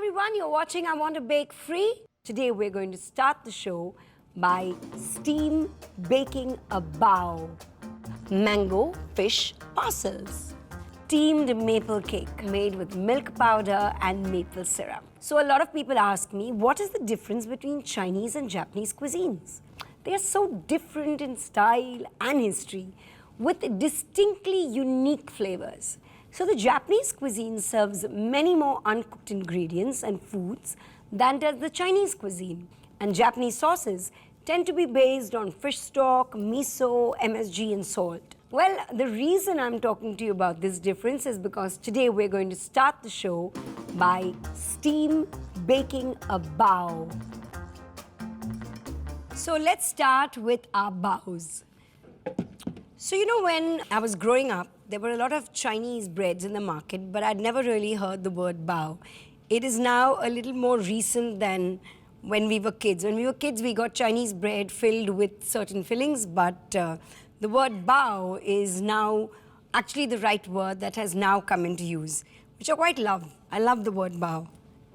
everyone, you're watching I Want to Bake Free. Today we're going to start the show by steam baking a bao. Mango fish parcels. Steamed maple cake made with milk powder and maple syrup. So a lot of people ask me, what is the difference between Chinese and Japanese cuisines? They are so different in style and history with distinctly unique flavors. So the Japanese cuisine serves many more uncooked ingredients and foods than does the Chinese cuisine. And Japanese sauces tend to be based on fish stock, miso, MSG and salt. Well, the reason I'm talking to you about this difference is because today we're going to start the show by steam baking a bao. So let's start with our baos. So you know, when I was growing up, there were a lot of Chinese breads in the market, but I'd never really heard the word bao. It is now a little more recent than when we were kids. When we were kids, we got Chinese bread filled with certain fillings, but the word bao is now actually the right word that has now come into use, which I quite love. I love the word bao.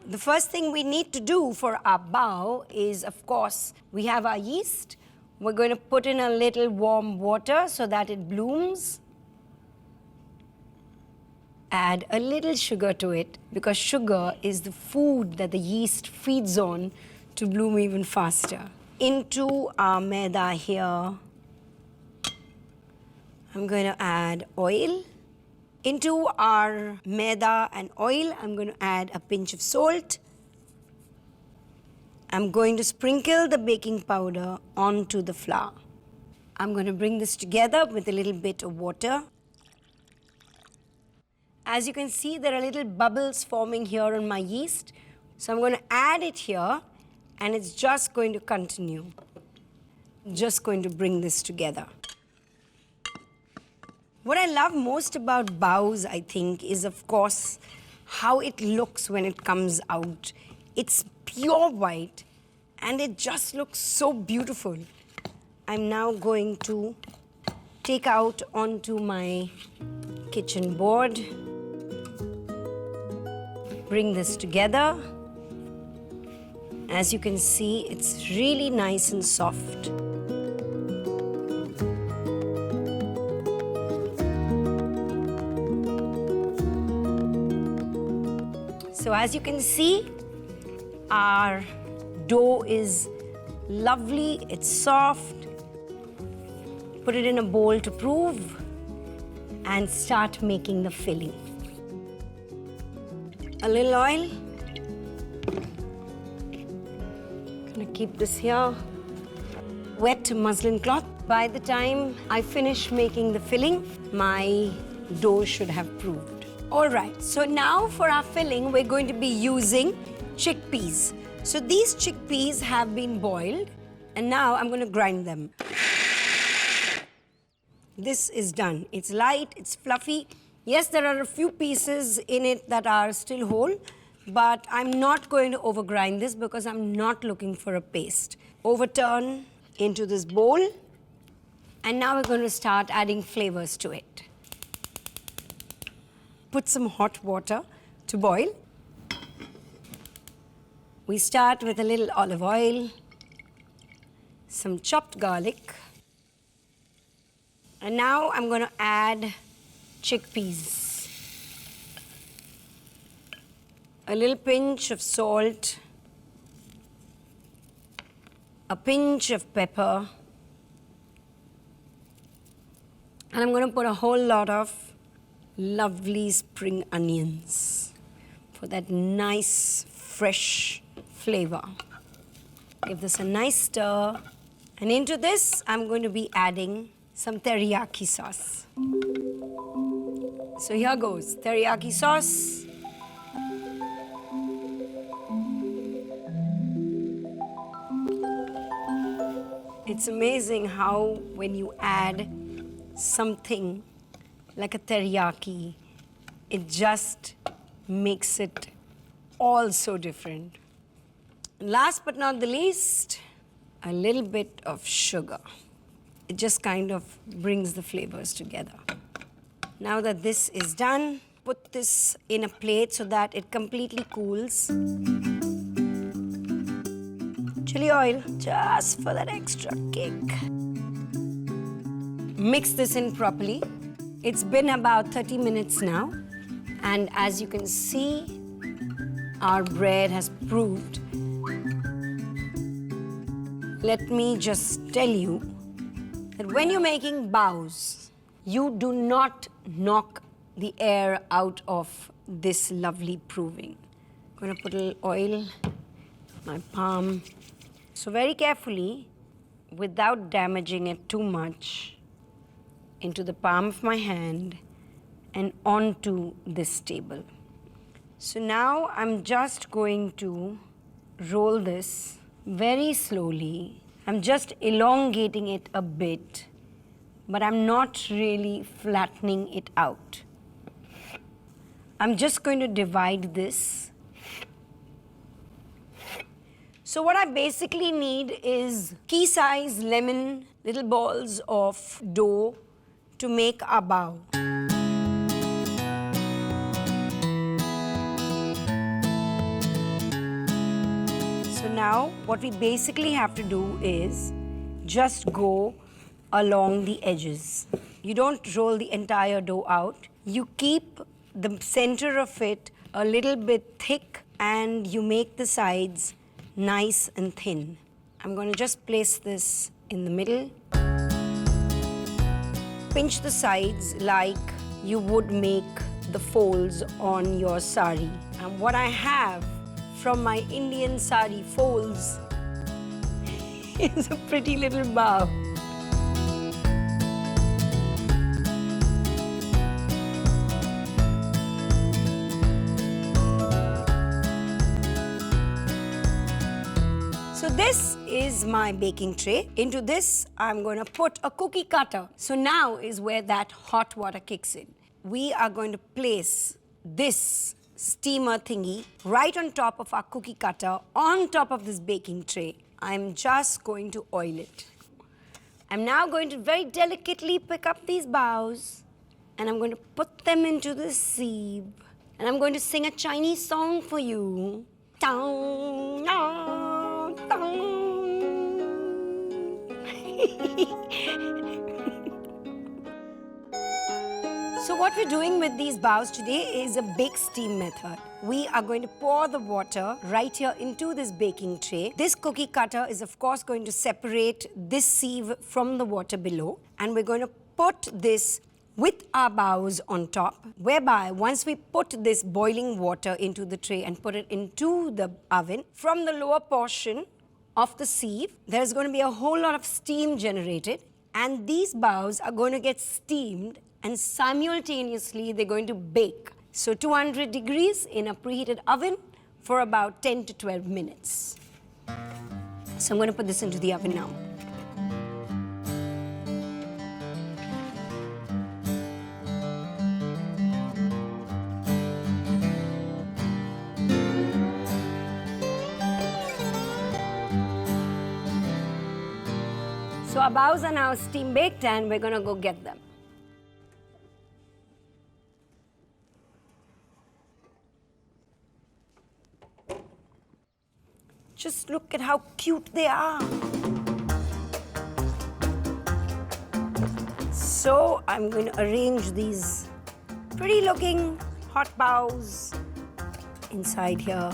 The first thing we need to do for our bao is, of course, we have our yeast. We're going to put in a little warm water so that it blooms. Add a little sugar to it because sugar is the food that the yeast feeds on to bloom even faster. Into our maida here, I'm going to add oil. Into our maida and oil, I'm going to add a pinch of salt. I'm going to sprinkle the baking powder onto the flour. I'm going to bring this together with a little bit of water. As you can see, there are little bubbles forming here on my yeast. So I'm going to add it here, and it's just going to continue. Just going to bring this together. What I love most about baos, I think, is, of course, how it looks when it comes out. It's pure white, and it just looks so beautiful. I'm now going to take out onto my kitchen board. Bring this together. As you can see, it's really nice and soft. So as you can see, our dough is lovely, it's soft. Put it in a bowl to prove and start making the filling. A little oil. Gonna keep this here. Wet muslin cloth. By the time I finish making the filling, my dough should have proved. All right, so now for our filling, we're going to be using chickpeas. So these chickpeas have been boiled, and now I'm going to grind them. This is done. It's light, it's fluffy. Yes, there are a few pieces in it that are still whole, but I'm not going to overgrind this because I'm not looking for a paste. Overturn into this bowl, and now we're going to start adding flavors to it. Put some hot water to boil. We start with a little olive oil, some chopped garlic, and now I'm going to add chickpeas. A little pinch of salt, a pinch of pepper, and I'm going to put a whole lot of lovely spring onions for that nice, fresh flavor. Give this a nice stir, and into this, I'm going to be adding some teriyaki sauce. So here goes, teriyaki sauce. It's amazing how when you add something like a teriyaki, it just makes it all so different. Last but not the least, a little bit of sugar. It just kind of brings the flavors together. Now that this is done, put this in a plate so that it completely cools. Chili oil, just for that extra kick. Mix this in properly. It's been about 30 minutes now. And as you can see, our bread has proved. Let me just tell you that when you're making baos, you do not knock the air out of this lovely proving. I'm going to put a little oil in my palm. So very carefully, without damaging it too much, into the palm of my hand and onto this table. So now I'm just going to roll this very slowly. I'm just elongating it a bit, but I'm not really flattening it out. I'm just going to divide this. So what I basically need is key-size lemon, little balls of dough to make our bao. So now what we basically have to do is just go along the edges. You don't roll the entire dough out. You keep the center of it a little bit thick and you make the sides nice and thin. I'm going to just place this in the middle. Pinch the sides like you would make the folds on your sari. And what I have from my Indian sari folds is a pretty little bao. So this is my baking tray. Into this, I'm going to put a cookie cutter. So now is where that hot water kicks in. We are going to place this steamer thingy right on top of our cookie cutter, on top of this baking tray. I'm just going to oil it. I'm now going to very delicately pick up these baos and I'm going to put them into the sieve. And I'm going to sing a Chinese song for you. Dong, dong, dong. So what we're doing with these baos today is a bake steam method. We are going to pour the water right here into this baking tray. This cookie cutter is of course going to separate this sieve from the water below. And we're going to put this with our baos on top, whereby once we put this boiling water into the tray and put it into the oven, from the lower portion of the sieve, there's going to be a whole lot of steam generated. And these baos are going to get steamed and simultaneously they're going to bake. So 200 degrees in a preheated oven for about 10 to 12 minutes. So I'm going to put this into the oven now. So our baos are now steam baked and we're going to go get them. Just look at how cute they are. So I'm going to arrange these pretty looking hot baos inside here.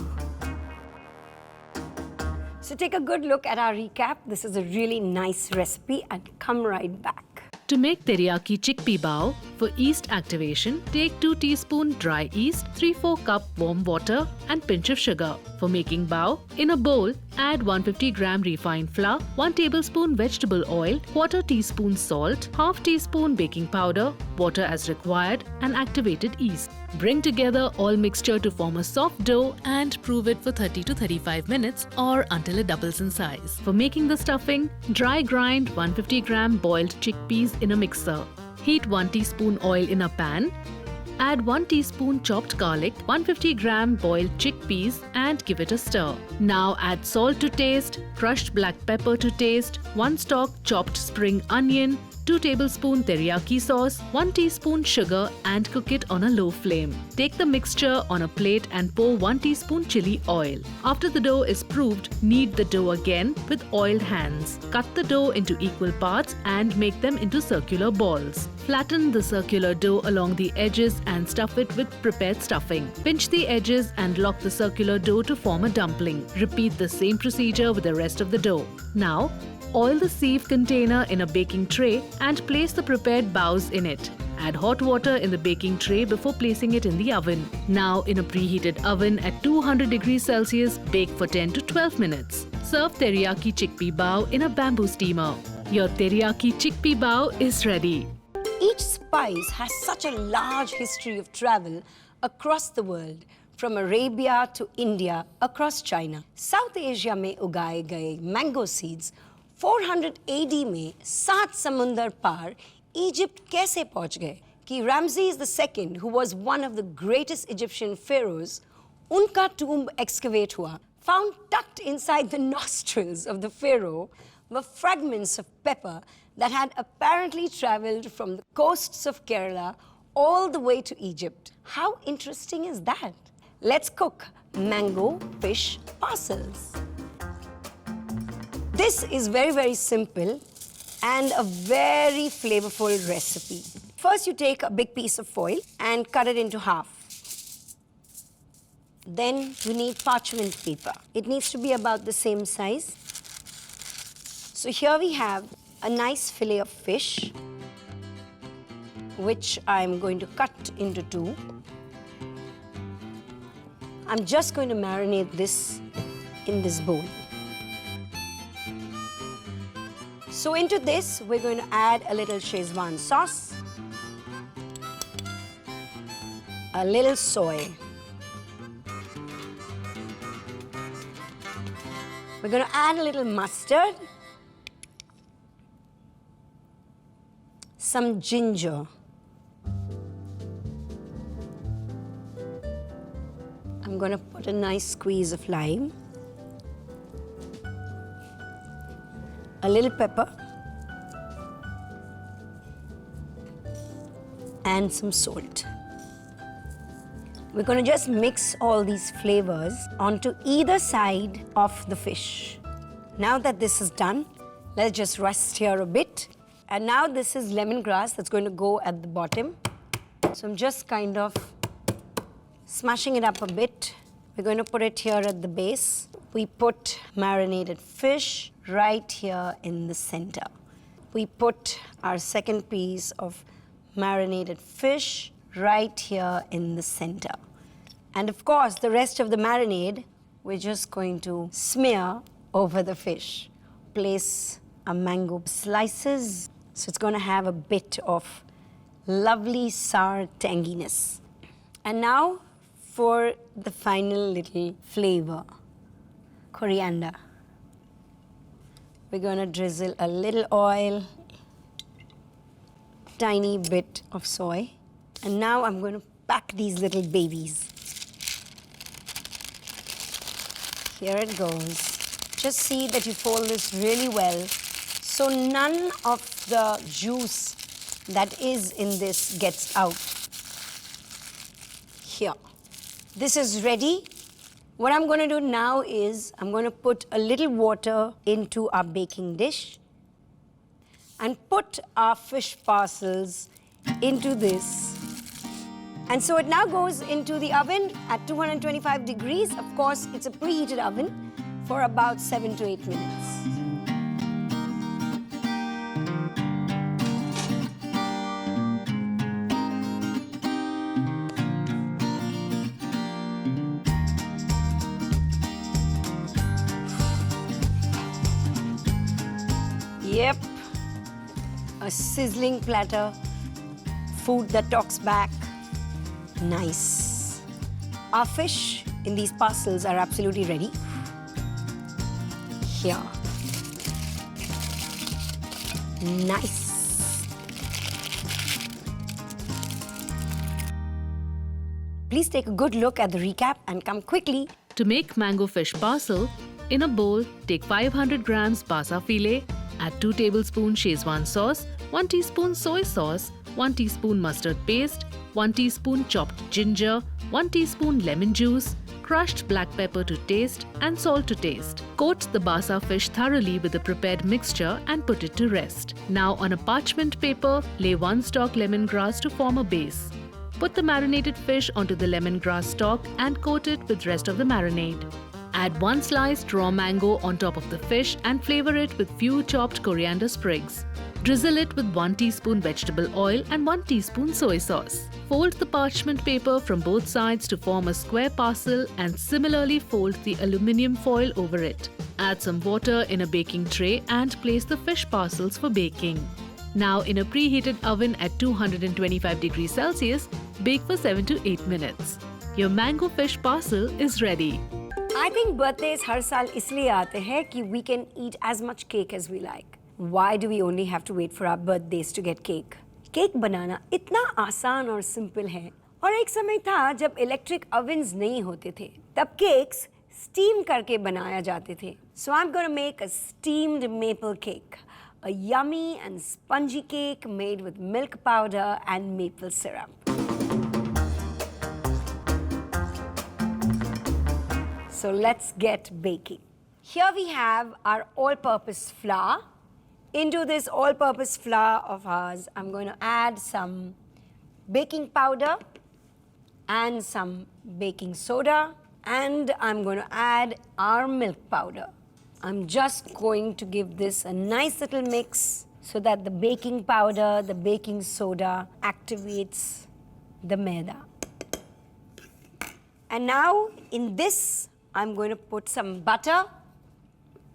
So take a good look at our recap. This is a really nice recipe and come right back. To make teriyaki chickpea bao, for yeast activation, take 2 teaspoon dry yeast, 3/4 cup warm water and pinch of sugar. For making bao, in a bowl, add 150 gram refined flour, 1 tablespoon vegetable oil, 1/4 teaspoon salt, 1/2 teaspoon baking powder, water as required and activated yeast. Bring together all mixture to form a soft dough and prove it for 30 to 35 minutes or until it doubles in size. For making the stuffing, dry grind 150 gram boiled chickpeas in a mixer. Heat 1 teaspoon oil in a pan. Add 1 teaspoon chopped garlic, 150 gram boiled chickpeas and give it a stir. Now add salt to taste, crushed black pepper to taste, 1 stalk chopped spring onion, 2 tablespoon teriyaki sauce, 1 teaspoon sugar and cook it on a low flame. Take the mixture on a plate and pour 1 teaspoon chili oil. After the dough is proofed, knead the dough again with oiled hands. Cut the dough into equal parts and make them into circular balls. Flatten the circular dough along the edges and stuff it with prepared stuffing. Pinch the edges and lock the circular dough to form a dumpling. Repeat the same procedure with the rest of the dough. Now, oil the sieve container in a baking tray and place the prepared baos in it. Add hot water in the baking tray before placing it in the oven. Now, in a preheated oven at 200 degrees Celsius, bake for 10 to 12 minutes. Serve teriyaki chickpea bao in a bamboo steamer. Your teriyaki chickpea bao is ready. Each spice has such a large history of travel across the world, from Arabia to India, across China. South Asia में उगाए गए mango seeds 400 AD में 7 समुंदर पार Egypt कैसे पहुंच गए? कि Ramses II, who was one of the greatest Egyptian pharaohs, उनका tomb excavate हुआ. Found tucked inside the nostrils of the pharaoh were fragments of pepper that had apparently traveled from the coasts of Kerala all the way to Egypt. How interesting is that? Let's cook mango fish parcels. This is very, very simple and a very flavorful recipe. First, you take a big piece of foil and cut it into half. Then you need parchment paper. It needs to be about the same size. So here we have a nice fillet of fish, which I'm going to cut into 2. I'm just going to marinate this in this bowl. So into this, we're going to add a little Szechuan sauce, a little soy. We're going to add a little mustard, some ginger. I'm going to put a nice squeeze of lime, a little pepper, and some salt. We're going to just mix all these flavors onto either side of the fish. Now that this is done, let's just rest here a bit. And now this is lemongrass that's going to go at the bottom. So I'm just kind of smashing it up a bit. We're going to put it here at the base. We put marinated fish right here in the center. We put our second piece of marinated fish right here in the center. And of course, the rest of the marinade, we're just going to smear over the fish. Place our mango slices. So it's going to have a bit of lovely sour tanginess. And now for the final little flavor, coriander. We're going to drizzle a little oil, tiny bit of soy. And now I'm going to pack these little babies. Here it goes. Just see that you fold this really well, so none of the juice that is in this gets out. Here. This is ready. What I'm going to do now is I'm going to put a little water into our baking dish and put our fish parcels into this. And so it now goes into the oven at 225 degrees. Of course, it's a preheated oven for about 7 to 8 minutes. Yep, a sizzling platter, food that talks back. Nice. Our fish in these parcels are absolutely ready. Here. Nice. Please take a good look at the recap and come quickly. To make mango fish parcel, in a bowl, take 500 grams basa filet, add 2 tablespoons Szechuan sauce, 1 teaspoon soy sauce, 1 teaspoon mustard paste, 1 teaspoon chopped ginger, 1 teaspoon lemon juice, crushed black pepper to taste and salt to taste. Coat the basa fish thoroughly with the prepared mixture and put it to rest. Now on a parchment paper, lay 1 stalk lemongrass to form a base. Put the marinated fish onto the lemongrass stalk and coat it with rest of the marinade. Add 1 sliced raw mango on top of the fish and flavor it with few chopped coriander sprigs. Drizzle it with 1 teaspoon vegetable oil and 1 teaspoon soy sauce. Fold the parchment paper from both sides to form a square parcel and similarly fold the aluminium foil over it. Add some water in a baking tray and place the fish parcels for baking. Now in a preheated oven at 225 degrees Celsius, bake for 7 to 8 minutes. Your mango fish parcel is ready. I think birthdays हर साल इसलिए आते हैं कि we can eat as much cake as we like. Why do we only have to wait for our birthdays to get cake? Cake बनाना इतना आसान और simple है और एक समय था जब इलेक्ट्रिक ओवन्स नहीं होते थे तब केक्स स्टीम करके बनाया जाते थे. So I'm going to make a steamed maple cake, a yummy and spongy cake made with milk powder and maple syrup. So let's get baking. Here we have our all-purpose flour. Into this all-purpose flour of ours, I'm going to add some baking powder and some baking soda, and I'm going to add our milk powder. I'm just going to give this a nice little mix so that the baking powder, the baking soda activates the maida. And now in this, I'm going to put some butter,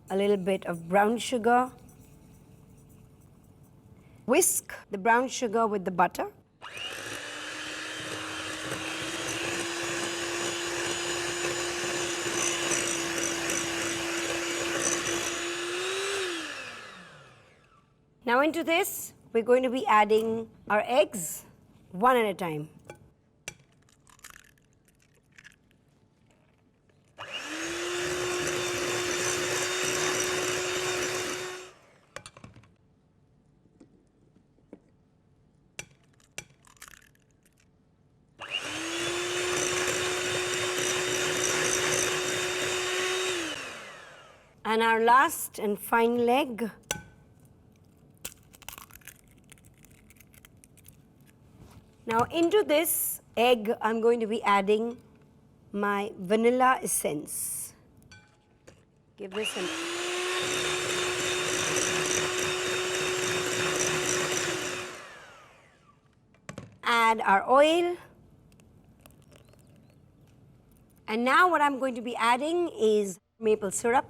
a little bit of brown sugar. Whisk the brown sugar with the butter. Now into this, we're going to be adding our eggs one at a time. And our last and final leg. Now into this egg, I'm going to be adding my vanilla essence. Give this an... Add our oil. And now what I'm going to be adding is maple syrup.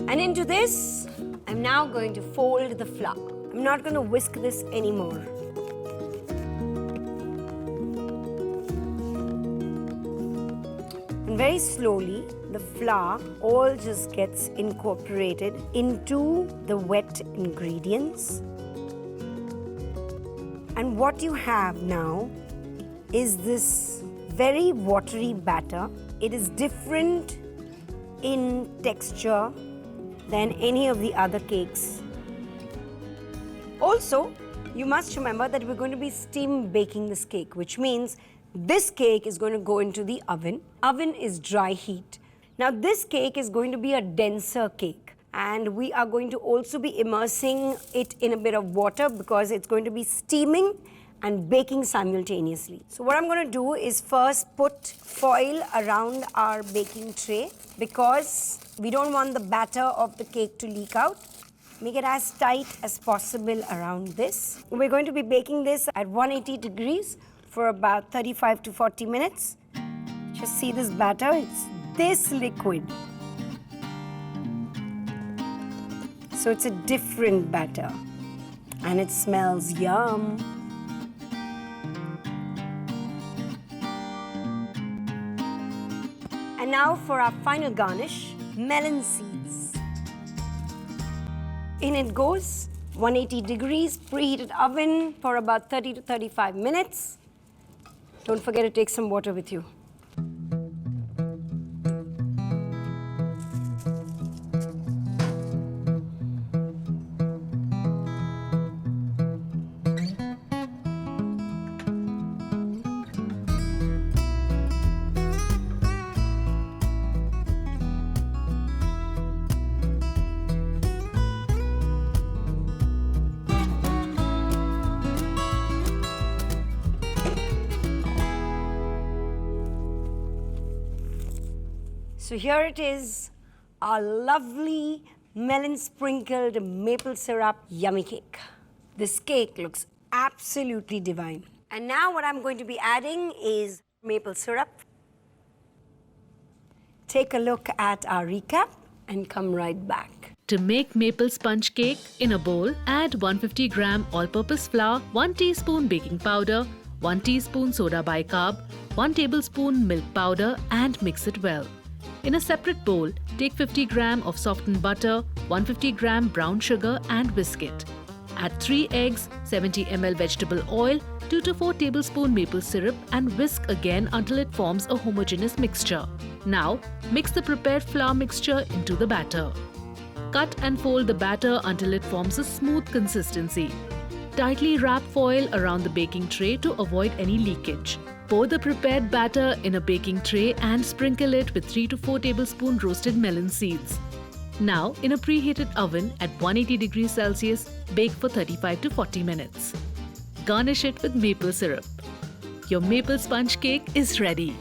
And into this, I'm now going to fold the flour. I'm not going to whisk this anymore. And very slowly, the flour all just gets incorporated into the wet ingredients. And what you have now is this very watery batter. It is different in texture than any of the other cakes. Also, you must remember that we're going to be steam baking this cake, which means this cake is going to go into the oven. Oven is dry heat. Now this cake is going to be a denser cake, and we are going to also be immersing it in a bit of water because it's going to be steaming and baking simultaneously. So what I'm going to do is first put foil around our baking tray because we don't want the batter of the cake to leak out. Make it as tight as possible around this. We're going to be baking this at 180 degrees for about 35 to 40 minutes. Just see this batter, it's this liquid. So it's a different batter and it smells yum. And now for our final garnish, melon seeds. In it goes, 180 degrees, preheated oven for about 30 to 35 minutes. Don't forget to take some water with you. So here it is, our lovely melon sprinkled maple syrup yummy cake. This cake looks absolutely divine. And now what I'm going to be adding is maple syrup. Take a look at our recap and come right back. To make maple sponge cake, in a bowl, add 150 gram all-purpose flour, 1 teaspoon baking powder, 1 teaspoon soda bicarb, 1 tablespoon milk powder and mix it well. In a separate bowl, take 50 gram of softened butter, 150 gram brown sugar and whisk it. Add 3 eggs, 70 ml vegetable oil, 2 to 4 tablespoon maple syrup and whisk again until it forms a homogeneous mixture. Now, mix the prepared flour mixture into the batter. Cut and fold the batter until it forms a smooth consistency. Tightly wrap foil around the baking tray to avoid any leakage. Pour the prepared batter in a baking tray and sprinkle it with 3 to 4 tablespoon roasted melon seeds. Now, in a preheated oven at 180 degrees Celsius, bake for 35 to 40 minutes. Garnish it with maple syrup. Your maple sponge cake is ready.